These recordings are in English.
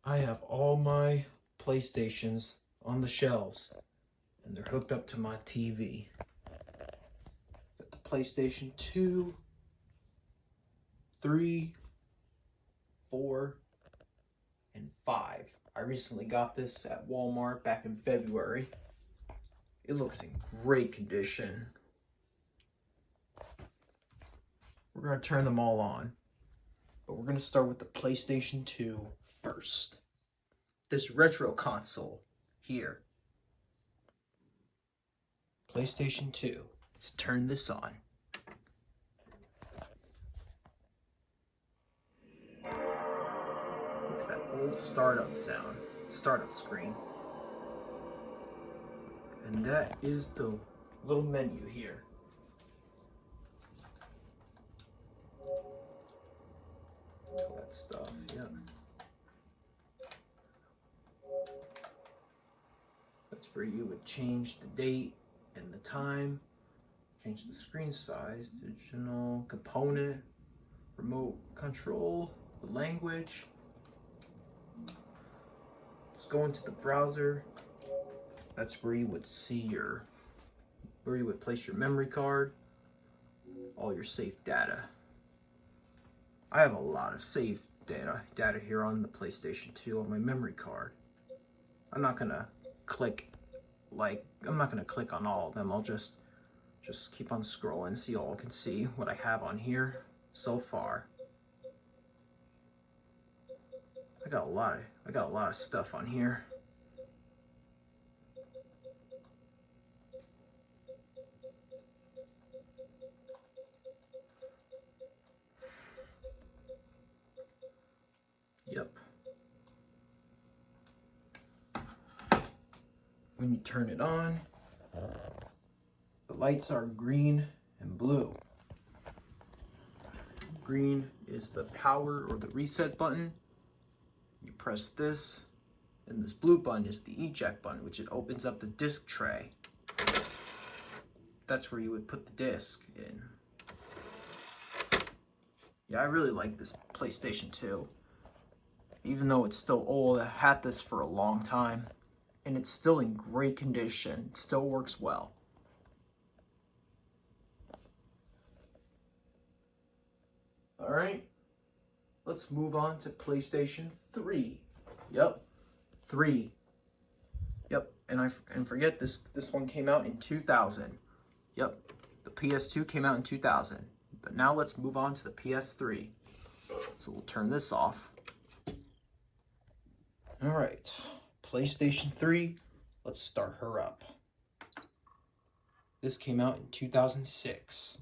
I have all my PlayStations on the shelves and they're hooked up to my TV. Got the PlayStation 2, 3, 4, and 5. I recently got this at Walmart back in February. It looks in great condition. We're going to turn them all on, but we're going to start with the PlayStation 2 first. This retro console here. PlayStation 2. Let's turn this on. Look at that old startup sound, startup screen. And that is the little menu here. All that stuff, yep. That's where you would change the date and the time, change the screen size, digital component, remote control, the language. Let's go into the browser. That's where you would see where you would place your memory card, all your saved data. I have a lot of saved data here on the PlayStation 2 on my memory card. I'm not gonna click on all of them. I'll just keep on scrolling so y'all can see what I have on here so far. I got a lot of stuff on here. Yep. When you turn it on, the lights are green and blue. Green is the power or the reset button. You press this, and this blue button is the eject button, which it opens up the disc tray. That's where you would put the disc in. Yeah, I really like this PlayStation 2. Even though it's still old, I've had this for a long time, and it's still in great condition. It still works well. All right, let's move on to PlayStation 3. Yep, 3. Yep, and forget this one came out in 2000. Yep, the PS2 came out in 2000. But now let's move on to the PS3. So we'll turn this off. All right, PlayStation 3, let's start her up. This came out in 2006.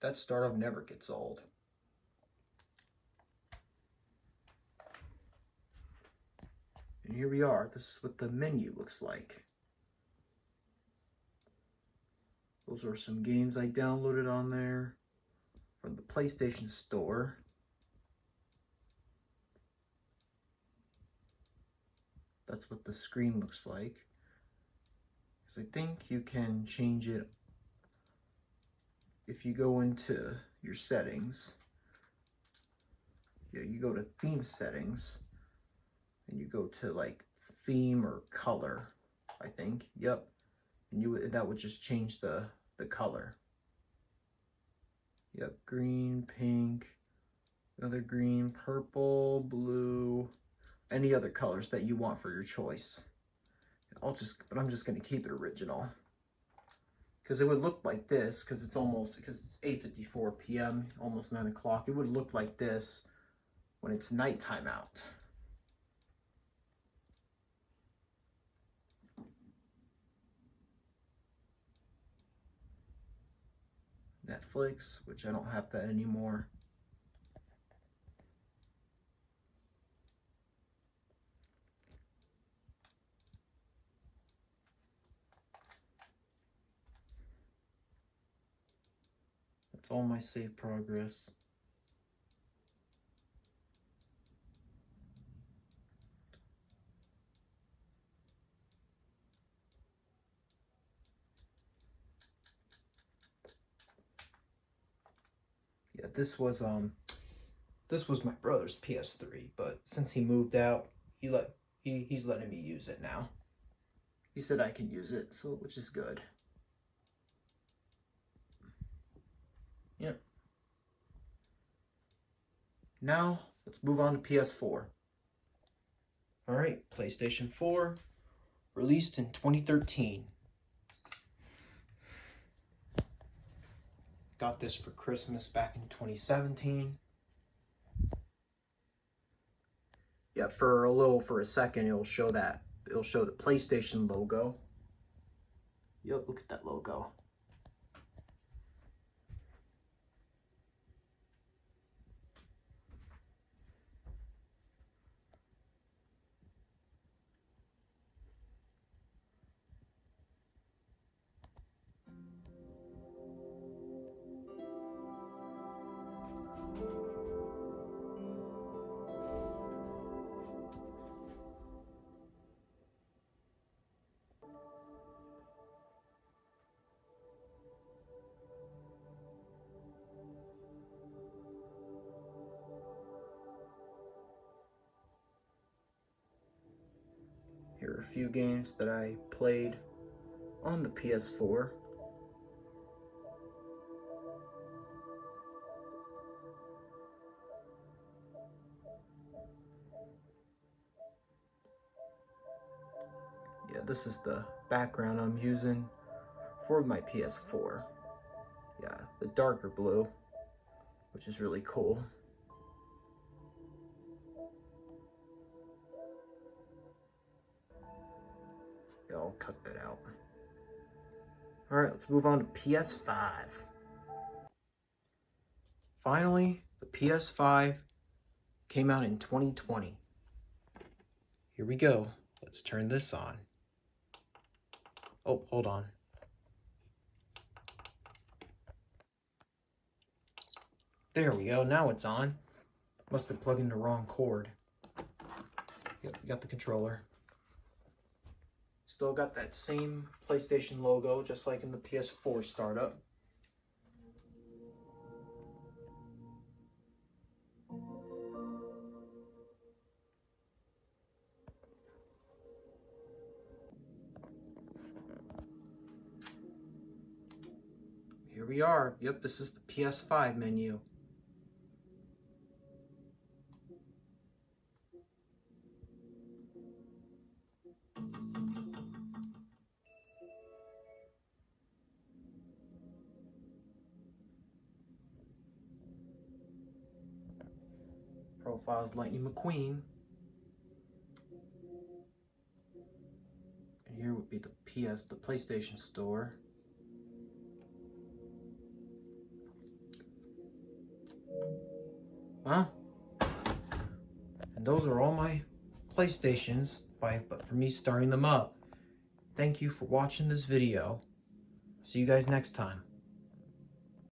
That startup never gets old. And here we are. This is what the menu looks like. Those are some games I downloaded on there from the PlayStation Store. That's what the screen looks like. Because I think you can change it if you go into your settings. Yeah, you go to theme settings and you go to like theme or color, I think. Yep. And that would just change the color. Yep, green, pink, another green, purple, blue, any other colors that you want for your choice. But I'm just gonna keep it original. Because it would look like this, because it's 8:54 p.m., almost 9 o'clock. It would look like this when it's nighttime out. Netflix, which I don't have that anymore. That's all my save progress. this was my brother's PS3, but since he moved out, he's letting me use it now. He said I can use it, so which is good. Yep. Now let's move on to PS4. All right, PlayStation 4, released in 2013. Got this for Christmas back in 2017. Yeah, for a second, it'll show the PlayStation logo. Yep, look at that logo. Here are a few games that I played on the PS4. Yeah, this is the background I'm using for my PS4. Yeah, the darker blue, which is really cool. Yeah, I'll cut that out. Alright, let's move on to PS5. Finally, the PS5 came out in 2020. Here we go. Let's turn this on. Oh, hold on. There we go. Now it's on. Must have plugged in the wrong cord. Yep, we got the controller. Still got that same PlayStation logo, just like in the PS4 startup. Here we are. Yep, this is the PS5 menu. Profiles Lightning McQueen. And here would be the PlayStation Store. Well, and those are all my PlayStations, but for me starting them up. Thank you for watching this video. See you guys next time.